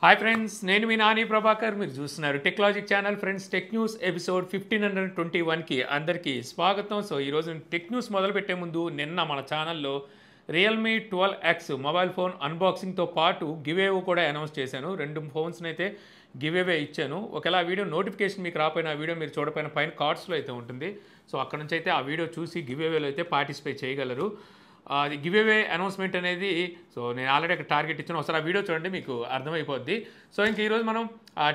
Hi friends, నేను మీ నాని ప్రభాకర్. మీరు చూస్తున్నారు Technologic channel. Friends, tech news episode 1521కి అందరికీ స్వాగతం. సో ఈరోజు టెక్ న్యూస్ మొదలుపెట్టే ముందు నిన్న మన ఛానల్లో రియల్మీ 12X మొబైల్ ఫోన్ అన్బాక్సింగ్తో పాటు గివేవో కూడా అనౌన్స్ చేశాను. 2 ఫోన్స్ని అయితే గివేవే ఇచ్చాను. ఒకవేళ ఆ వీడియో నోటిఫికేషన్ మీకు రాపోయిన ఆ వీడియో మీరు చూడపోయిన పైన కార్డ్స్లో అయితే ఉంటుంది. సో అక్కడ నుంచి అయితే ఆ వీడియో చూసి గివేవేలో అయితే పార్టిసిపేట్ చేయగలరు. అది గివేవే అనౌన్స్మెంట్ అనేది సో నేను ఆల్రెడీ అక్కడ టార్గెట్ ఇచ్చాను. ఒకసారి ఆ వీడియో చూడండి, మీకు అర్థమైపోద్ది. సో ఇంక ఈరోజు మనం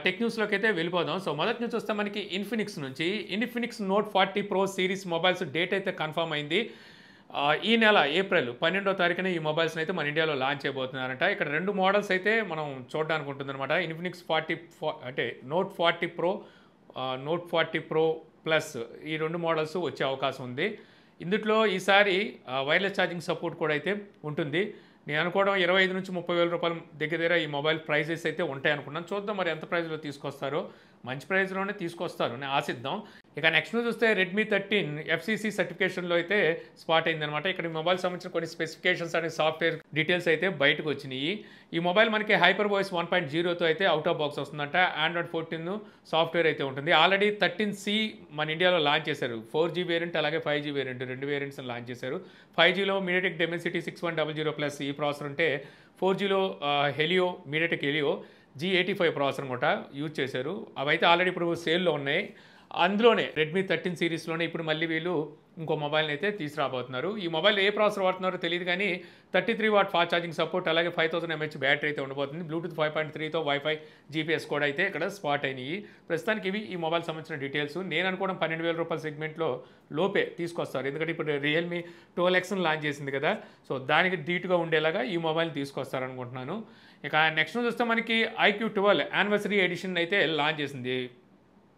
టెక్ న్యూస్లోకి అయితే వెళ్ళిపోదాం. సో మొదటి నుంచి వస్తే మనకి ఇన్ఫినిక్స్ నుంచి Infinix note 40 Pro series mobiles date అయితే కన్ఫర్మ్ అయింది. ఈ నెల ఏప్రిల్ 12వ తారీఖున ఈ మొబైల్స్ని అయితే మన ఇండియాలో లాంచ్ చేయబోతున్నారంట. ఇక్కడ 2 మోడల్స్ అయితే మనం చూడడానికి ఉంటుందన్నమాట. ఇన్ఫినిక్స్ అంటే note 40 Pro, note 40 Pro plus ఈ 2 మోడల్స్ వచ్చే అవకాశం ఉంది. ఇందులో ఈసారి వైర్లెస్ ఛార్జింగ్ సపోర్ట్ కూడా అయితే ఉంటుంది. నేను అనుకోవడం 25 నుంచి 30 వేల రూపాయల దగ్గర ఈ మొబైల్ ప్రైజెస్ అయితే ఉంటాయి అనుకున్నాను. చూద్దాం మరి ఎంత ప్రైస్లో తీసుకొస్తారో. మంచి ప్రైస్లోనే తీసుకొస్తారు నేను ఆశిద్దాం. ఇక నెక్స్ట్ న్యూస్ చూస్తే రెడ్మీ 13 FCC సర్టిఫికేషన్లో అయితే స్పాట్ అయిందనమాట. ఇక్కడ ఈ మొబైల్ సంబంధించిన కొన్ని స్పెసిఫికేషన్స్ అనే సాఫ్ట్వేర్ డీటెయిల్స్ అయితే బయటకు వచ్చినాయి. ఈ మొబైల్ మనకి హైపర్ వాయిస్ 1.0తో అయితే అవుట్ ఆఫ్ బాక్స్ వస్తుందంట. ఆండ్రాయిడ్ 14 సాఫ్ట్వేర్ అయితే ఉంటుంది. ఆల్రెడీ 13C మన ఇండియాలో లాంచ్ చేశారు. 4G వేరియంట్ అలాగే 5G వేరియంట్ 2 వేరియంట్స్ని లాంచ్ చేశారు. 5Gలో మీడియాటెక్ డెమెన్సిటీ 6100 ప్లస్ ఈ ప్రాసెసర్ ఉంటే 4Gలో మీడియాటెక్ హెలియో G85 ప్రాసెసర్ కూడా యూజ్ చేశారు. అవైతే ఆల్రెడీ ఇప్పుడు సేల్లో ఉన్నాయి. అందులోనే రెడ్మీ 13 సిరీస్లోనే ఇప్పుడు మళ్ళీ వీళ్ళు ఇంకో మొబైల్ని అయితే తీసుకురాబోతున్నారు. ఈ మొబైల్ ఏ ప్రాసెసర్ వాడుతున్నారో తెలియదు కానీ 33 వాట్ ఫాస్ట్ ఛార్జింగ్ సపోర్ట్ అలాగే 5000 mAh బ్యాటరీ అయితే ఉండబోతుంది. బ్లూటూత్ 5.3తో వైఫై GPS కూడా అయితే ఇక్కడ స్పాట్ అయినాయి. ప్రస్తుతానికి ఇవి ఈ మొబైల్ సంబంధించిన డీటెయిల్స్. నేను అనుకోవడం 12,000 రూపాయల సెగ్మెంట్లో లోపే తీసుకొస్తారు. ఎందుకంటే ఇప్పుడు రియల్మీ 12Xని లాంచ్ చేసింది కదా. సో దానికి ధీటుగా ఉండేలాగా ఈ మొబైల్ తీసుకొస్తారనుకుంటున్నాను. ఇక నెక్స్ట్ చూస్తే మనకి IQ 12 యానివర్సరీ ఎడిషన్ అయితే లాంచ్ చేసింది.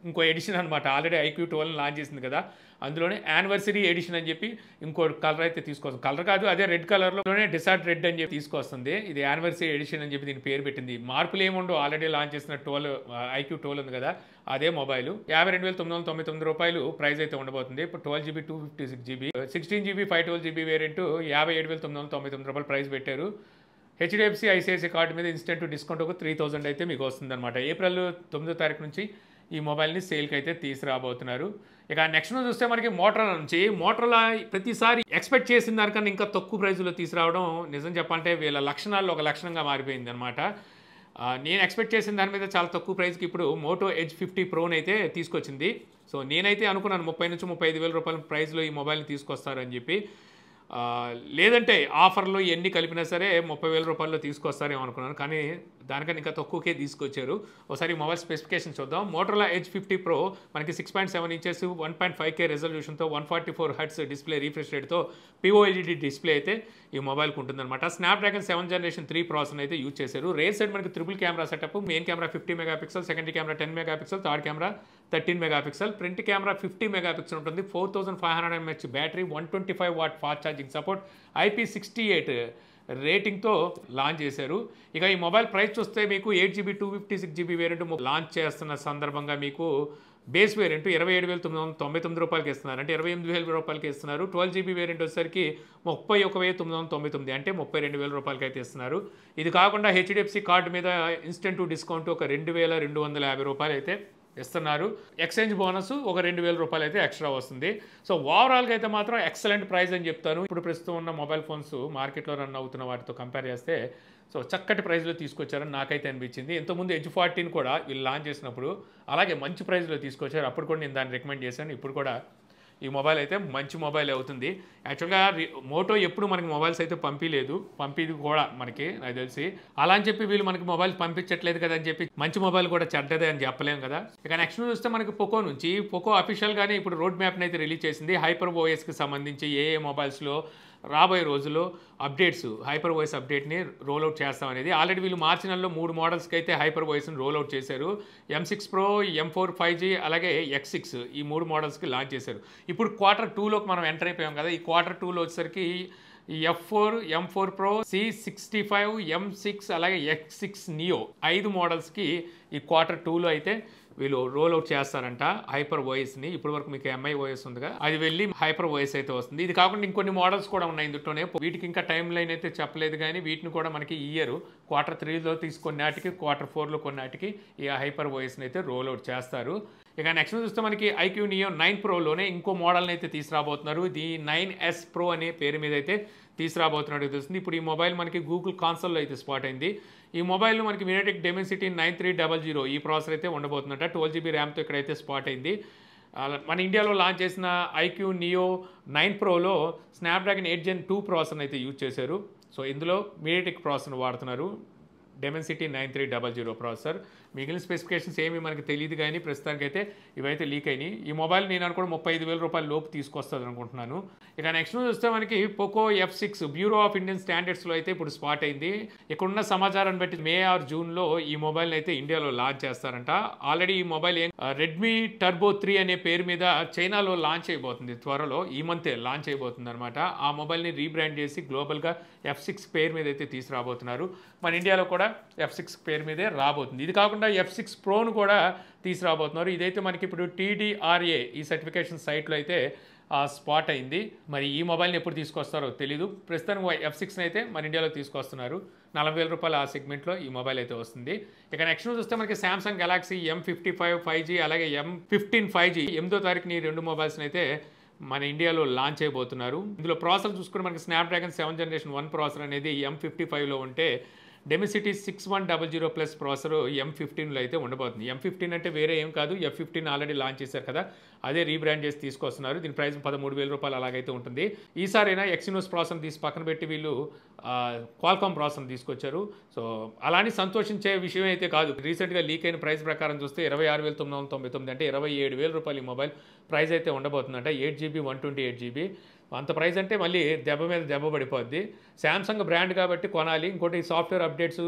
ఇంకో ఎడిషన్ అనమాట. ఆల్రెడీ IQ 12 లాంచ్ చేసింది కదా, అందులోనే యానివర్సరీ ఎడిషన్ అని చెప్పి ఇంకో కలర్ అయితే తీసుకొస్తుంది. కలర్ కాదు, అదే రెడ్ కలర్లోనే డిసార్ట్ రెడ్ అని చెప్పి తీసుకొస్తుంది. ఇది యానివర్సరీ ఎడిషన్ అని చెప్పి దీని పేరు పెట్టింది. మార్పులు ఏముండవు. ఆల్రెడీ లాంచ్ చేసిన IQ 12 ఉంది కదా, అదే మొబైల్ 52,999 రూపాయలు ప్రైస్ అయితే ఉండబోతుంది. ఇప్పుడు 12GB 256GB 16GB 512GB variant 57,999 రూపాయలు ప్రైస్ పెట్టారు. HDFC ICICI కార్డు మీద ఇన్స్టెంట్ డిస్కౌంట్ ఒక 3000 అయితే మీకు వస్తుంది అనమాట. ఏప్రిల్ 9వ తారీఖు నుంచి ఈ మొబైల్ని సేల్కి అయితే తీసుకురాబోతున్నారు. ఇక నెక్స్ట్ చూస్తే మనకి మోటరోలా నుంచి ప్రతిసారి ఎక్స్పెక్ట్ చేసిన దానికన్నా ఇంకా తక్కువ ప్రైజ్లో తీసుకురావడం నిజం చెప్పాలంటే వీళ్ళ లక్షణాల్లో ఒక లక్షణంగా మారిపోయింది అనమాట. నేను ఎక్స్పెక్ట్ చేసిన దాని మీద చాలా తక్కువ ప్రైస్కి ఇప్పుడు మోటో Edge 50 Proని అయితే తీసుకొచ్చింది. సో నేనైతే అనుకున్నాను 30 నుంచి 35 వేల రూపాయల ప్రైస్లో ఈ మొబైల్ని తీసుకొస్తారని చెప్పి. లేదంటే ఆఫర్లు ఎన్ని కలిపినా సరే 30,000 రూపాయల్లో తీసుకొస్తారేమో అనుకున్నాను, కానీ దానికన్నా ఇంకా తక్కువకే తీసుకొచ్చారు. ఒకసారి మొబైల్ స్పెసిఫికేషన్ చూద్దాం. మోటరోలా Edge 50 Pro మనకి 6.7 ఇంచెస్ 1.5K రెజల్యూషన్తో 144 Hz డిస్ప్లే రీఫ్రెష్ రేట్తో POLED డిస్ప్లే అయితే ఈ మొబైల్కి ఉంటుందన్నమాట. స్నాప్డ్రాగన్ 7th Generation 3 ప్రాసెసర్ అయితే యూజ్ చేశారు. రేర్ సైడ్ మనకి triple camera setup. Main camera 50 megapixel, secondary camera 10 megapixel, third camera 13 megapixel, front camera 50 megapixel ఉంటుంది. 4500 mAh battery, 125 watt fast charging support, IP68 రేటింగ్తో launch చేశారు. ఇక ఈ మొబైల్ ప్రైస్ చూస్తే మీకు 8GB 256GB వేరియంట్ లాంచ్ చేస్తున్న సందర్భంగా మీకు బేస్ వేరియంట్ 27,999 రూపాయలకి ఇస్తున్నారు. అంటే 28,000 రూపాయలకి ఇస్తున్నారు. 12GB వేరియంట్ వచ్చేసరికి 31,999 అంటే 32,000 రూపాయలకి అయితే ఇస్తున్నారు. ఇది కాకుండా HDFC కార్డు మీద ఇన్స్టెంట్ డిస్కౌంట్ ఒక 2,250 రూపాయలు అయితే ఇస్తున్నారు. ఎక్స్చేంజ్ బోనస్ ఒక 2,000 రూపాయలు అయితే ఎక్స్ట్రా వస్తుంది. సో ఓవరాల్గా అయితే మాత్రం ఎక్సలెంట్ ప్రైస్ అని చెప్తాను. ఇప్పుడు ప్రస్తుతం ఉన్న మొబైల్ ఫోన్స్ మార్కెట్లో రన్ అవుతున్న వాటితో కంపేర్ చేస్తే సో చక్కటి ప్రైస్లో తీసుకొచ్చారని నాకైతే అనిపించింది. ఇంతకుముందు Edge 14 కూడా వీళ్ళు లాంచ్ చేసినప్పుడు అలాగే మంచి ప్రైస్లో తీసుకొచ్చారు. అప్పుడు కూడా నేను దాన్ని రికమెండ్ చేశాను. ఇప్పుడు కూడా ఈ మొబైల్ అయితే మంచి మొబైల్ అవుతుంది. యాక్చువల్గా మోటో ఎప్పుడు మనకి మొబైల్స్ అయితే పంపిది కూడా మనకి నాకు తెలిసి. అలా అని చెప్పి వీళ్ళు మనకి మొబైల్ పంపించట్లేదు కదా అని చెప్పి మంచి మొబైల్ కూడా చెడ్డదే అని చెప్పలేము కదా. ఇక నెక్స్ట్ చూస్తే మనకి పోకో అఫీషియల్గానే ఇప్పుడు రోడ్ మ్యాప్ని అయితే రిలీజ్ చేసింది. హైపర్ ఓఎస్కి సంబంధించి ఏ మొబైల్స్లో రాబోయే రోజుల్లో అప్డేట్స్ హైపర్ వాయిస్ అప్డేట్ని రోల్అవుట్ చేస్తామనేది. ఆల్రెడీ వీళ్ళు మార్చి నెలలో 3 మోడల్స్కి అయితే హైపర్ వాయిస్ని రోల్అవుట్ చేశారు. M6 Pro, M4 5G అలాగే X6 ఈ 3 మోడల్స్కి లాంచ్ చేశారు. ఇప్పుడు Q2లోకి మనం ఎంటర్ అయిపోయాం కదా. ఈ Q2లో వచ్చేసరికి F4, M4 Pro, C65, M6 అలాగే X6 Neo 5 మోడల్స్కి ఈ Q2లో అయితే వీళ్ళు రోల్ అవుట్ చేస్తారంట హైపర్ ఓఎస్ని. ఇప్పటి వరకు మీకు ఎంఐ ఓఎస్ ఉందిగా, అది వెళ్ళి హైపర్ ఓఎస్ అయితే వస్తుంది. ఇది కాకుండా ఇంకొన్ని మోడల్స్ కూడా ఉన్నాయి ఇందులోనే. వీటికి ఇంకా టైం లైన్ అయితే చెప్పలేదు, కానీ వీటిని కూడా మనకి ఈ ఇయర్ Q3లో తీసుకున్న నాటికి Q4లో కొన్నాటికి ఈ హైపర్ ఓఎస్ని అయితే రోల్ అవుట్ చేస్తారు. ఇక నెక్స్ట్ చూస్తే మనకి ఐక్యూ నియో 9 ప్రోలోనే ఇంకో మోడల్ని అయితే తీసుకురాబోతున్నారు. ఇది 9S Pro అనే పేరు మీద అయితే తీసుకురాబోతున్నట్టు తెలుస్తుంది. ఇప్పుడు ఈ మొబైల్ మనకి గూగుల్ కాన్సోల్లో అయితే స్పాట్ అయింది. ఈ మొబైల్ మనకి MediaTek Dimensity 9300 ఈ ప్రాసెసర్ అయితే ఉండబోతుందట. 12GB ర్యామ్తో ఇక్కడైతే స్పాట్ అయింది. మన ఇండియాలో లాంచ్ చేసిన ఐక్యూ నియో 9 ప్రోలో స్నాప్డ్రాగన్ 8 Gen 2 ప్రాసెసర్ని అయితే యూజ్ చేశారు. సో ఇందులో MediaTek ప్రాసెసర్ని వాడుతున్నారు, Dimensity 9300 ప్రాసెసర్. మిగిలిన స్పెసిఫికేషన్స్ ఏమీ మనకి తెలియదు, కానీ ప్రస్తుతానికైతే ఇవైతే లీక్ అయినాయి. ఈ మొబైల్ నేను అనుకోవడం 35,000 రూపాయల లోపు తీసుకొస్తుంది అనుకుంటున్నాను. ఇక నెక్స్ట్ చూస్తే మనకి Poco F6 bureau of Indian స్టాండర్డ్స్లో అయితే ఇప్పుడు స్పాట్ అయింది. ఇక్కడున్న సమాచారాన్ని బట్టి మే ఆర్ జూన్లో ఈ మొబైల్ని అయితే ఇండియాలో లాంచ్ చేస్తారంట. ఆల్రెడీ ఈ మొబైల్ రెడ్మీ టర్బో 3 అనే పేరు మీద చైనాలో లాంచ్ అయిపోతుంది త్వరలో, ఈ మంతే లాంచ్ అయిపోతుంది అనమాట. ఆ మొబైల్ని రీబ్రాండ్ చేసి గ్లోబల్గా F6 పేరు మీద అయితే తీసుకురాబోతున్నారు. మన ఇండియాలో కూడా F6 పేరు మీదే రాబోతుంది. ఇది కాకుండా F6 Proను కూడా తీసుకురాబోతున్నారు. ఇదైతే మనకి ఇప్పుడు TDRA ఈ సర్టిఫికేషన్ సైట్లో అయితే స్పాట్ అయింది. మరి ఈ మొబైల్ని ఎప్పుడు తీసుకొస్తారో తెలీదు. ప్రస్తుతానికి F6ని అయితే మన ఇండియాలో తీసుకొస్తున్నారు. 40,000 రూపాయలు ఆ సెగ్మెంట్లో ఈ మొబైల్ అయితే వస్తుంది. ఇక నెక్స్ట్ చూస్తే మనకి సామ్సంగ్ గెలాక్సీ M55 5G అలాగే M15 5G 8వ తారీఖుని 2 మొబైల్స్ని అయితే మన ఇండియాలో లాంచ్ అయిపోతున్నారు. ఇందులో ప్రాసెసర్ చూసుకుంటే మనకి స్నాప్డ్రాగన్ 7 Gen 1 ప్రాసెసర్ అనేది M55లో ఉంటే, Dimensity 6100 ప్లస్ ప్రాసెసర్ M15లో అయితే ఉండబోతుంది. M15 అంటే వేరే ఏం కాదు, F15 ఆల్రెడీ లాంచ్ చేశారు కదా, అదే రీబ్రాండ్ చేసి తీసుకొస్తున్నారు. దీని ప్రైస్ 13,000 రూపాయలు అలాగైతే ఉంటుంది. ఈసారైనా ఎక్సినోస్ ప్రాసెసర్ తీసి పక్కన పెట్టి వీళ్ళు క్వాల్కామ్ ప్రాసెసర్ తీసుకొచ్చారు. సో అలానే సంతోషించే విషయం అయితే కాదు. రీసెంట్గా లీక్ అయిన ప్రైస్ ప్రకారం చూస్తే 26,999 అంటే 27,000 రూపాయలు ఈ మొబైల్ ప్రైస్ అయితే ఉండబోతుందంట. 8GB 128GB అంత ప్రైస్ అంటే మళ్ళీ దెబ్బ మీద దెబ్బ పడిపోద్ది. శాంసంగ్ బ్రాండ్ కాబట్టి కొనాలి. ఇంకోటి సాఫ్ట్వేర్ అప్డేట్స్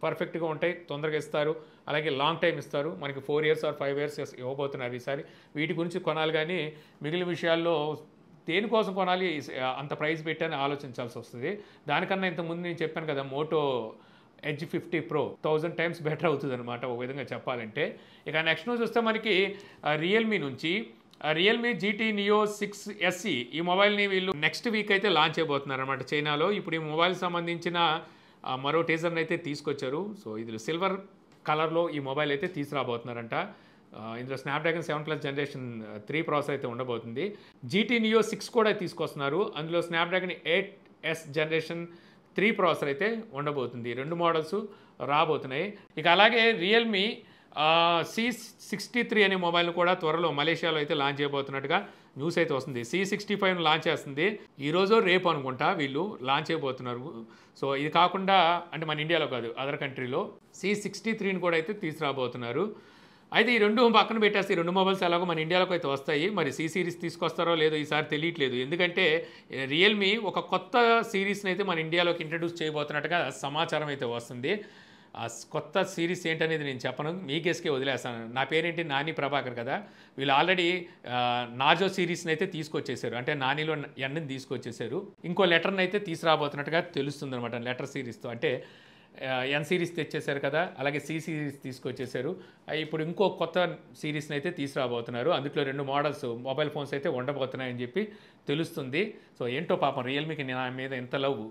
పర్ఫెక్ట్గా ఉంటాయి, తొందరగా ఇస్తారు, అలాగే లాంగ్ టైం ఇస్తారు. మనకి 4 years or 5 years ఇవ్వబోతున్నారు ఈసారి. వీటి గురించి కొనాలి, కానీ మిగిలిన విషయాల్లో దేనికోసం కొనాలి అంత ప్రైస్ పెట్టని ఆలోచించాల్సి వస్తుంది. దానికన్నా ఇంతకుముందు నేను చెప్పాను కదా, Moto Edge 50 Pro 1000 times better అవుతుంది అనమాట ఒక విధంగా చెప్పాలంటే. ఇక నెక్స్ట్ చూస్తే మనకి రియల్మీ నుంచి రియల్మీ GT Neo 6 SE ఈ మొబైల్ని వీళ్ళు నెక్స్ట్ వీక్ అయితే లాంచ్ అయిపోతున్నారు అనమాట చైనాలో. ఇప్పుడు ఈ మొబైల్ సంబంధించిన మరో టీజర్ని అయితే తీసుకొచ్చారు. సో ఇది సిల్వర్ కలర్లో ఈ మొబైల్ అయితే తీసుకురాబోతున్నారంట. ఇందులో స్నాప్డ్రాగన్ 7+ Gen 3 ప్రాసెసర్ అయితే ఉండబోతుంది. GT Neo 6 కూడా తీసుకొస్తున్నారు. అందులో స్నాప్డ్రాగన్ 8S Gen 3 ప్రాసెసర్ అయితే ఉండబోతుంది. 2 మోడల్స్ రాబోతున్నాయి. ఇక అలాగే రియల్మీ C63 అనే మొబైల్ కూడా త్వరలో మలేషియాలో అయితే లాంచ్ చేయబోతున్నట్టుగా న్యూస్ అయితే వస్తుంది. C65 లాంచ్ చేస్తుంది ఈరోజు రేపు అనుకుంటా వీళ్ళు లాంచ్ అయిపోతున్నారు. సో ఇది కాకుండా అంటే మన ఇండియాలో కాదు, అదర్ కంట్రీలో C63ని కూడా అయితే తీసుకురాబోతున్నారు. అయితే ఈ 2 పక్కన పెట్టేస్తే ఈ 2 మొబైల్స్ ఎలాగో మన ఇండియాలోకి అయితే వస్తాయి. మరి C సిరీస్ తీసుకొస్తారో లేదో ఈసారి తెలియట్లేదు. ఎందుకంటే రియల్మీ ఒక కొత్త సిరీస్ని అయితే మన ఇండియాలోకి ఇంట్రడ్యూస్ చేయబోతున్నట్టుగా సమాచారం అయితే వస్తుంది. ఆ కొత్త సిరీస్ ఏంటనేది నేను చెప్పను, మీ గెస్కే వదిలేస్తాను. నా పేరేంటి, నాని ప్రభాకర్ కదా. వీళ్ళు ఆల్రెడీ నాజో సిరీస్ని అయితే తీసుకొచ్చేసారు, అంటే నానిలో ఎన్ని తీసుకొచ్చేసారు. ఇంకో లెటర్ని అయితే తీసుకురాబోతున్నట్టుగా తెలుస్తుంది అనమాట. లెటర్ సిరీస్తో అంటే N సిరీస్ తెచ్చేసారు కదా, అలాగే C సిరీస్ తీసుకొచ్చేసారు. ఇప్పుడు ఇంకో కొత్త సిరీస్ని అయితే తీసుకురాబోతున్నారు. అందులో 2 మోడల్స్ మొబైల్ ఫోన్స్ అయితే ఉండబోతున్నాయని చెప్పి తెలుస్తుంది. సో ఏంటో పాపం రియల్మీకి నా మీద ఎంత లవ్,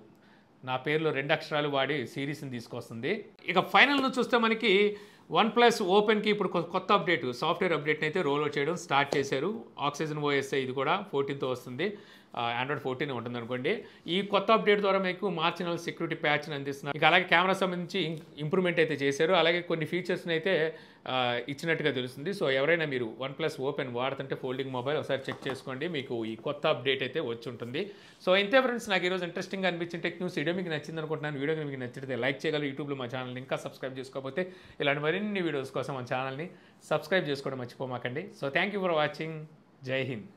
నా పేరులో 2 అక్షరాలు వాడి సిరీస్ని తీసుకొస్తుంది. ఇక ఫైనల్ను చూస్తే మనకి OnePlus ఓపెన్కి ఇప్పుడు కొత్త అప్డేట్, సాఫ్ట్వేర్ అప్డేట్ని అయితే రోల్ అవుట్ చేయడం స్టార్ట్ చేశారు. ఆక్సిజన్ OS ఇది కూడా 14తో వస్తుంది. Android 14 ఉంటుంది అనుకోండి. ఈ కొత్త అప్డేట్ ద్వారా మీకు మార్చి నెల సెక్యూరిటీ ప్యాచ్ని అందిస్తున్నారు. ఇక అలాగే కెమెరా సంబంధించి ఇంప్రూవ్మెంట్ అయితే చేశారు. అలాగే కొన్ని ఫీచర్స్ని అయితే ఇచ్చినట్టుగా తెలుస్తుంది. సో ఎవరైనా మీరు OnePlus ఓపెన్ వాడుతుంటే ఫోల్డింగ్ మొబైల్ ఒకసారి చెక్ చేసుకోండి, మీకు ఈ కొత్త అప్డేట్ అయితే వచ్చి ఉంటుంది. సో ఇంతే ఫ్రెండ్స్, నాకు ఈరోజు ఇంట్రెస్టింగ్గా అనిపించిన టెక్ న్యూస్ వీడియో మీకు నచ్చింది అనుకుంటున్నాను. వీడియో మీకు నచ్చితే లైక్ చేయగలరు. యూట్యూబ్లో మా ఛానల్ని ఇంకా సబ్స్క్రైబ్ చేసుకోకపోతే ఇలాంటి మరిన్ని వీడియోస్ కోసం మా ఛానల్ని సబ్స్క్రైబ్ చేసుకోవడం మర్చిపోమాకండి. So thank you for watching. Jai Hind.